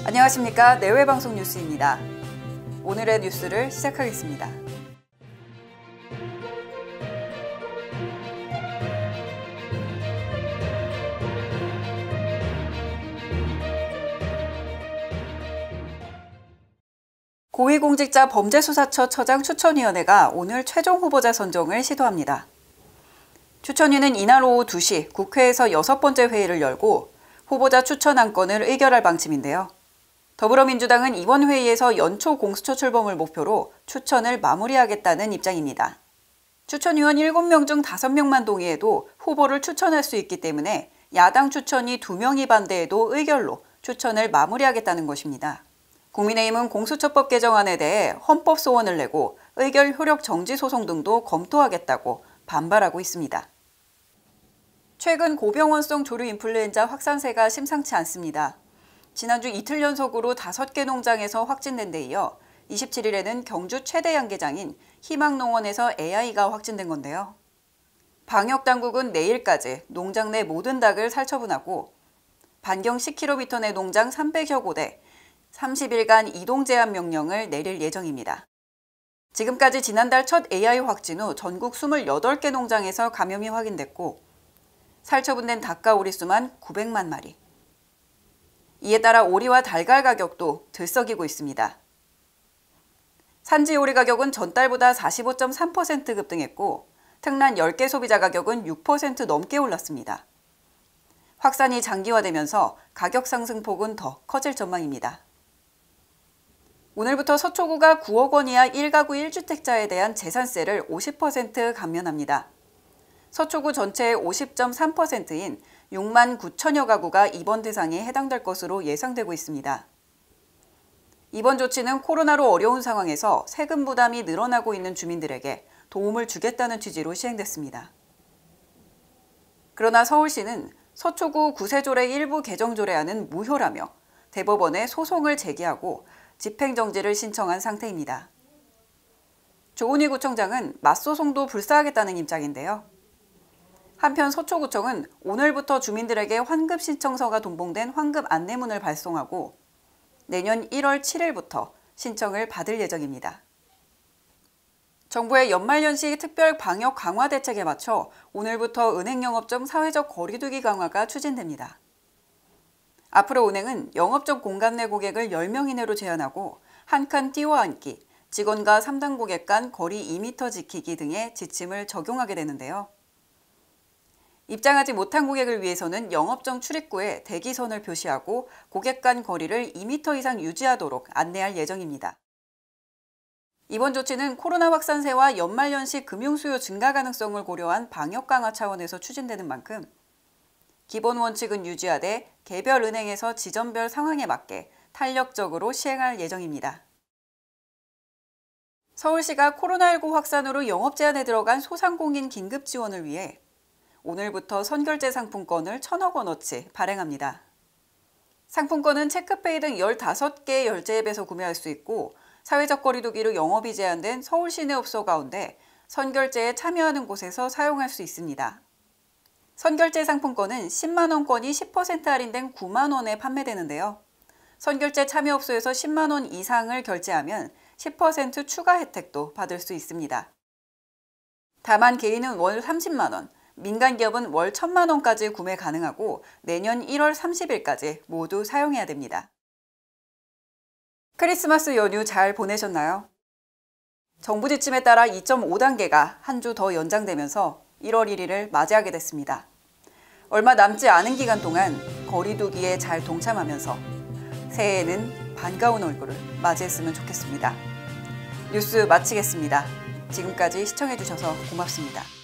안녕하십니까. 내외방송 뉴스입니다. 오늘의 뉴스를 시작하겠습니다. 고위공직자 범죄수사처 처장 추천위원회가 오늘 최종 후보자 선정을 시도합니다. 추천위는 이날 오후 2시 국회에서 6번째 회의를 열고 후보자 추천 안건을 의결할 방침인데요. 더불어민주당은 이번 회의에서 연초 공수처 출범을 목표로 추천을 마무리하겠다는 입장입니다. 추천위원 7명 중 5명만 동의해도 후보를 추천할 수 있기 때문에 야당 추천이 2명이 반대해도 의결로 추천을 마무리하겠다는 것입니다. 국민의힘은 공수처법 개정안에 대해 헌법 소원을 내고 의결 효력 정지 소송 등도 검토하겠다고 반발하고 있습니다. 최근 고병원성 조류 인플루엔자 확산세가 심상치 않습니다. 지난주 이틀 연속으로 5개 농장에서 확진된 데 이어 27일에는 경주 최대 양계장인 희망농원에서 AI가 확진된 건데요. 방역당국은 내일까지 농장 내 모든 닭을 살처분하고 반경 10km 내 농장 300여 곳에 30일간 이동 제한 명령을 내릴 예정입니다. 지금까지 지난달 첫 AI 확진 후 전국 28개 농장에서 감염이 확인됐고 살처분된 닭과 오리 수만 900만 마리. 이에 따라 오리와 달걀 가격도 들썩이고 있습니다. 산지 오리 가격은 전달보다 45.3% 급등했고 특란 10개 소비자 가격은 6% 넘게 올랐습니다. 확산이 장기화되면서 가격 상승폭은 더 커질 전망입니다. 오늘부터 서초구가 9억 원 이하 1가구 1주택자에 대한 재산세를 50% 감면합니다. 서초구 전체의 50.3%인 6만 9천여 가구가 이번 대상에 해당될 것으로 예상되고 있습니다. 이번 조치는 코로나로 어려운 상황에서 세금 부담이 늘어나고 있는 주민들에게 도움을 주겠다는 취지로 시행됐습니다. 그러나 서울시는 서초구 구세조례 일부 개정 조례안은 무효라며 대법원에 소송을 제기하고 집행정지를 신청한 상태입니다. 조은희 구청장은 맞소송도 불사하겠다는 입장인데요. 한편 서초구청은 오늘부터 주민들에게 환급 신청서가 동봉된 환급 안내문을 발송하고 내년 1월 7일부터 신청을 받을 예정입니다. 정부의 연말연시 특별 방역 강화 대책에 맞춰 오늘부터 은행 영업점 사회적 거리 두기 강화가 추진됩니다. 앞으로 은행은 영업점 공간 내 고객을 10명 이내로 제한하고 한 칸 띄워 앉기, 직원과 3단 고객 간 거리 2m 지키기 등의 지침을 적용하게 되는데요. 입장하지 못한 고객을 위해서는 영업점 출입구에 대기선을 표시하고 고객 간 거리를 2m 이상 유지하도록 안내할 예정입니다. 이번 조치는 코로나 확산세와 연말연시 금융수요 증가 가능성을 고려한 방역 강화 차원에서 추진되는 만큼 기본 원칙은 유지하되 개별 은행에서 지점별 상황에 맞게 탄력적으로 시행할 예정입니다. 서울시가 코로나19 확산으로 영업 제한에 들어간 소상공인 긴급 지원을 위해 오늘부터 선결제 상품권을 1,000억 원어치 발행합니다. 상품권은 체크페이 등 15개 결제앱에서 구매할 수 있고 사회적 거리 두기로 영업이 제한된 서울 시내업소 가운데 선결제에 참여하는 곳에서 사용할 수 있습니다. 선결제 상품권은 10만 원권이 10% 할인된 9만 원에 판매되는데요. 선결제 참여업소에서 10만 원 이상을 결제하면 10% 추가 혜택도 받을 수 있습니다. 다만 개인은 월 30만 원, 민간 기업은 월 1,000만 원까지 구매 가능하고 내년 1월 30일까지 모두 사용해야 됩니다. 크리스마스 연휴 잘 보내셨나요? 정부 지침에 따라 2.5단계가 한 주 더 연장되면서 1월 1일을 맞이하게 됐습니다. 얼마 남지 않은 기간 동안 거리 두기에 잘 동참하면서 새해에는 반가운 얼굴을 맞이했으면 좋겠습니다. 뉴스 마치겠습니다. 지금까지 시청해주셔서 고맙습니다.